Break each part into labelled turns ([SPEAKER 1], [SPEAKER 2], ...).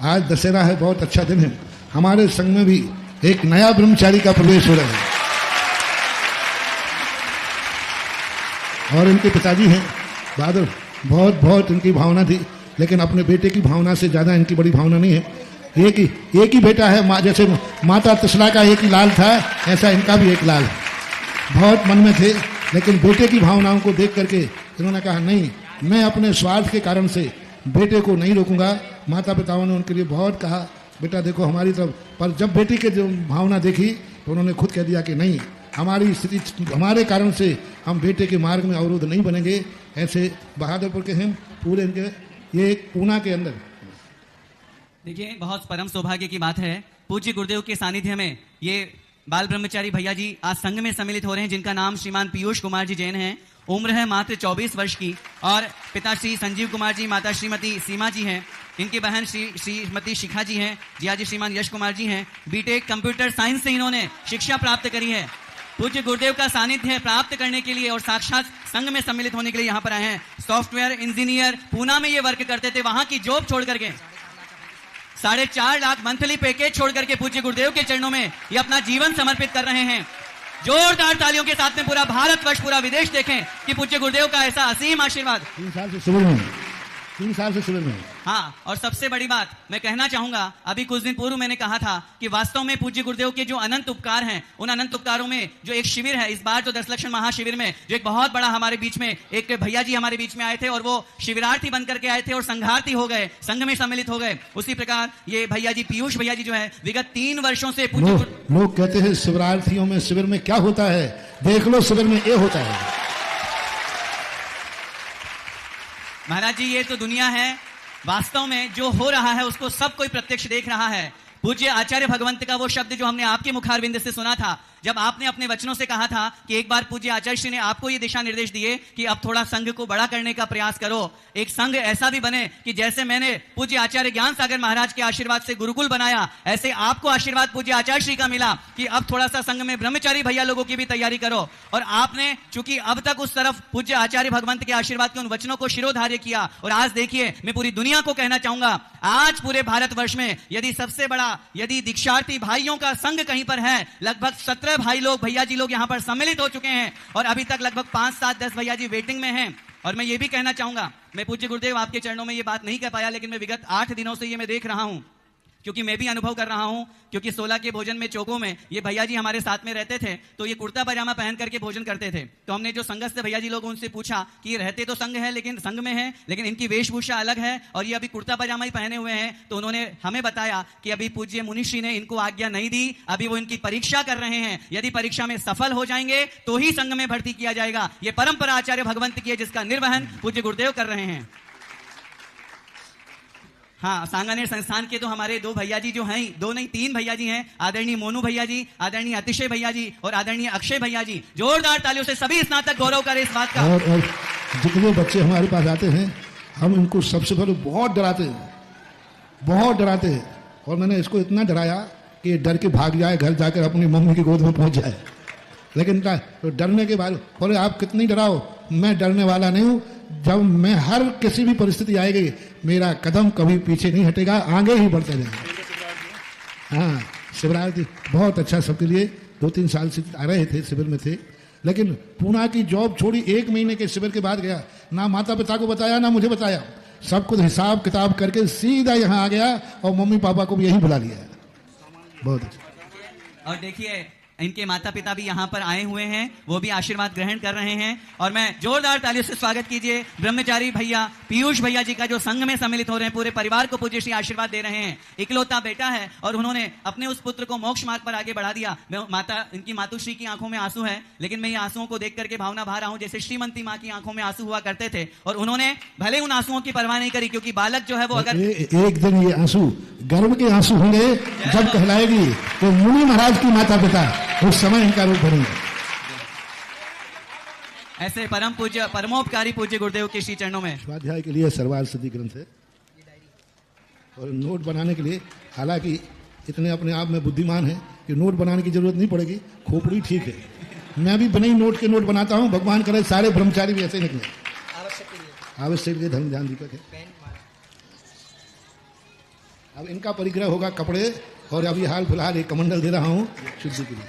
[SPEAKER 1] आज दशहरा है, बहुत अच्छा दिन है। हमारे संघ में भी एक नया ब्रह्मचारी का प्रवेश हो रहा है और इनके पिताजी हैं बहादुर, बहुत बहुत इनकी भावना थी, लेकिन अपने बेटे की भावना से ज़्यादा इनकी बड़ी भावना नहीं है। एक ही बेटा है, जैसे माता त्रिशला का एक ही लाल था, ऐसा इनका भी एक लाल है। बहुत मन में थे, लेकिन बेटे की भावनाओं को देख करके इन्होंने कहा नहीं, मैं अपने स्वार्थ के कारण से बेटे को नहीं रोकूंगा। माता पिताओं ने उनके लिए बहुत कहा बेटा देखो हमारी तरफ, पर जब बेटी के जो भावना देखी तो उन्होंने खुद कह दिया कि नहीं, हमारी स्थिति, हमारे कारण से हम बेटे के मार्ग में अवरोध नहीं बनेंगे। ऐसे बहादुरपुर के हैं पूरे इनके, ये पूना के अंदर।
[SPEAKER 2] देखिए बहुत परम सौभाग्य की बात है, पूज्य गुरुदेव के सानिध्य में ये बाल ब्रह्मचारी भैया जी आज संघ में सम्मिलित हो रहे हैं, जिनका नाम श्रीमान पीयूष कुमार जी जैन है। उम्र है मात्र 24 वर्ष की और पिता श्री संजीव कुमार जी, माता श्रीमती सीमा जी हैं, इनकी बहन श्रीमती शिखा जी हैं, जिया जी श्रीमान यश कुमार जी हैं। बीटेक कंप्यूटर साइंस से इन्होंने शिक्षा प्राप्त करी है। पूज्य गुरुदेव का सानिध्य प्राप्त करने के लिए और साक्षात संघ में सम्मिलित होने के लिए यहाँ पर आए हैं। सॉफ्टवेयर इंजीनियर पूना में ये वर्क करते थे, वहां की जॉब छोड़ करके 4.5 लाख मंथली पैकेज छोड़ करके पूज्य गुरुदेव के चरणों में ये अपना जीवन समर्पित कर रहे हैं। जोरदार तालियों के साथ में पूरा भारतवर्ष, पूरा विदेश देखें कि पूज्य गुरुदेव का ऐसा असीम आशीर्वाद।
[SPEAKER 1] 3 साल से शिविर में, 3 साल से शिविर में।
[SPEAKER 2] हाँ, और सबसे बड़ी बात मैं कहना चाहूंगा, अभी कुछ दिन पूर्व मैंने कहा था कि वास्तव में पूज्य गुरुदेव के जो अनंत उपकार हैं, उन अनंत उपकारों में जो एक शिविर है, इस बार जो 10 लक्षण महाशिविर में जो एक बहुत बड़ा हमारे बीच में एक भैया जी हमारे बीच में आए थे और वो शिविरार्थी बन करके आए थे और संघार्थी हो गए, संघ में सम्मिलित हो गए। उसी प्रकार ये भैया जी पीयूष भैया जी जो है विगत 3 वर्षों से
[SPEAKER 1] लोग कहते हैं शिविरार्थियों में शिविर में क्या होता है, देख लो शिविर में ये होता है।
[SPEAKER 2] महाराज जी ये तो दुनिया है, वास्तव में जो हो रहा है उसको सब कोई प्रत्यक्ष देख रहा है। पूज्य आचार्य भगवंत का वो शब्द जो हमने आपके मुखारविंद से सुना था, जब आपने अपने वचनों से कहा था कि एक बार पूज्य आचार्य श्री ने आपको ये दिशा निर्देश दिए कि अब थोड़ा संघ को बड़ा करने का प्रयास करो, एक संघ ऐसा भी बने कि जैसे मैंने पूज्य आचार्य ज्ञान सागर महाराज के आशीर्वाद से गुरुकुल बनाया, ऐसे आपको आशीर्वाद पूज्य आचार्य श्री का मिला कि अब थोड़ा सा संघ में ब्रह्मचारी भैया लोगों की भी तैयारी करो। और आपने चूंकि अब तक उस तरफ पूज्य आचार्य भगवंत के आशीर्वाद के उन वचनों को शिरोधार्य किया, और आज देखिए मैं पूरी दुनिया को कहना चाहूंगा, आज पूरे भारतवर्ष में यदि सबसे बड़ा यदि दीक्षार्थी भाइयों का संघ कहीं पर है, लगभग 17 भाई लोग, भैया जी लोग यहां पर सम्मिलित हो चुके हैं और अभी तक लगभग 5, 7, 10 भैया जी वेटिंग में हैं। और मैं ये भी कहना चाहूंगा, मैं पूज्य गुरुदेव आपके चरणों में ये बात नहीं कह पाया, लेकिन मैं विगत 8 दिनों से ये मैं देख रहा हूं, क्योंकि मैं भी अनुभव कर रहा हूं, क्योंकि 16 के भोजन में चौकों में ये भैया जी हमारे साथ में रहते थे, तो ये कुर्ता पजामा पहन करके भोजन करते थे। तो हमने जो संघस्थ भैया जी लोग उनसे पूछा कि ये रहते तो संघ है, लेकिन संघ में है, लेकिन इनकी वेशभूषा अलग है और ये अभी कुर्ता पजामा ही पहने हुए हैं। तो उन्होंने हमें बताया कि अभी पूज्य मुनिश्री ने इनको आज्ञा नहीं दी, अभी वो इनकी परीक्षा कर रहे हैं, यदि परीक्षा में सफल हो जाएंगे तो ही संघ में भर्ती किया जाएगा। ये परंपरा आचार्य भगवंत की है, जिसका निर्वहन पूज्य गुरुदेव कर रहे हैं। हाँ, सांगानेर संस्थान के तो हमारे 2 भैया जी जो हैं, 2 नहीं 3 भैया जी हैं, आदरणीय मोनू भैया जी, आदरणीय अतिशय भैया जी और आदरणीय अक्षय भैया जी। जोरदार तालियों से सभी स्नातक गौरव करें इस बात का।
[SPEAKER 1] और जितने बच्चे हमारे पास आते हैं, हम इनको सबसे पहले बहुत डराते हैं, बहुत डराते हैं। और मैंने इसको इतना डराया कि ये डर के भाग जाए, घर जाकर अपनी मम्मी की गोद में पहुंच जाए। लेकिन तो डरने के बाद बोले आप कितनी डराओ, मैं डरने वाला नहीं हूं। जब मैं हर किसी भी परिस्थिति आएगी, मेरा कदम कभी पीछे नहीं हटेगा, आगे ही बढ़ते रहेंगे। हाँ, शिविरार्थी बहुत अच्छा सबके लिए 2-3 साल से आ रहे थे, शिविर में थे, लेकिन पूना की जॉब छोड़ी 1 महीने के शिविर के बाद गया, ना माता पिता को बताया ना मुझे बताया, सब कुछ हिसाब किताब करके सीधा यहाँ आ गया और मम्मी पापा को भी यहीं बुला लिया। बहुत अच्छा।
[SPEAKER 2] और देखिए इनके माता पिता भी यहाँ पर आए हुए हैं, वो भी आशीर्वाद ग्रहण कर रहे हैं। और मैं जोरदार तालियों से स्वागत कीजिए ब्रह्मचारी भैया पीयूष भैया जी का, जो संघ में सम्मिलित हो रहे हैं, पूरे परिवार को पूज्य श्री आशीर्वाद दे रहे हैं। इकलौता बेटा है और उन्होंने अपने उस पुत्र को मोक्ष मार्ग पर आगे बढ़ा दिया। इनकी मातुश्री की आंखों में आंसू है, लेकिन मैं ये आंसुओं को देख करके भावना भा रहा हूं जैसे श्रीमंती माँ की आंखों में आंसू हुआ करते थे, और उन्होंने भले उन आंसुओं की परवाह नहीं करी, क्योंकि बालक जो है वो अगर
[SPEAKER 1] एक दिन ये आंसू गर्व के आंसू होंगे जब कहलाएगी तो मुनि महाराज की माता पिता, उस समय इनका रूप भरेंगे।
[SPEAKER 2] ऐसे परम पूज्य परमोपकारी पूज्य गुरुदेव के श्री चरणों में
[SPEAKER 1] स्वाध्याय के लिए सर्वार्थ सिद्धि ग्रंथ है और नोट बनाने के लिए, हालांकि इतने अपने आप में बुद्धिमान है कि नोट बनाने की जरूरत नहीं पड़ेगी, खोपड़ी ठीक है। मैं भी बिना नोट के नोट बनाता हूं, भगवान करे सारे ब्रह्मचारी भी ऐसे निकले। आवश्यक धर्म ध्यान दीपक है। अब इनका परिग्रह होगा कपड़े, और अभी हाल फिलहाल एक कमंडल दे रहा हूँ शुद्धि के लिए।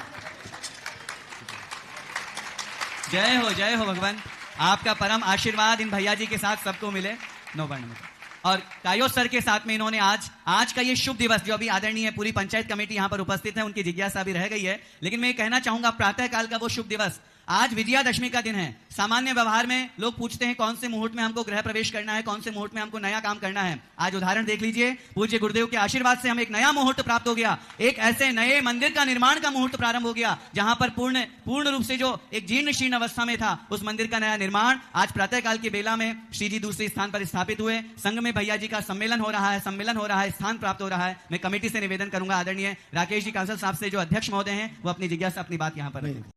[SPEAKER 2] जय हो भगवान। आपका परम आशीर्वाद इन भैया जी के साथ सबको मिले। नौवर्ण में और कायो सर के साथ में इन्होंने आज का ये शुभ दिवस, जो अभी आदरणीय पूरी पंचायत कमेटी यहां पर उपस्थित है, उनकी जिज्ञासा भी रह गई है, लेकिन मैं ये कहना चाहूंगा प्रातः काल का वो शुभ दिवस, आज विजयादशमी का दिन है। सामान्य व्यवहार में लोग पूछते हैं कौन से मुहूर्त में हमको गृह प्रवेश करना है, कौन से मुहूर्त में हमको नया काम करना है। आज उदाहरण देख लीजिए, पूज्य गुरुदेव के आशीर्वाद से हमें एक नया मुहूर्त प्राप्त हो गया, एक ऐसे नए मंदिर का निर्माण का मुहूर्त प्रारंभ हो गया, जहां पर पूर्ण रूप से जो एक जीर्ण शीर्ण अवस्था में था, उस मंदिर का नया निर्माण आज प्रातः काल की बेला में श्री जी दूसरे स्थान पर स्थापित हुए। संघ में भैया जी का सम्मेलन हो रहा है, स्थान प्राप्त हो रहा है। मैं कमेटी से निवेदन करूंगा आदरणीय राकेश जी कांसल साहब से, जो अध्यक्ष महोदय हैं, वो अपनी जिज्ञासा अपनी बात यहां पर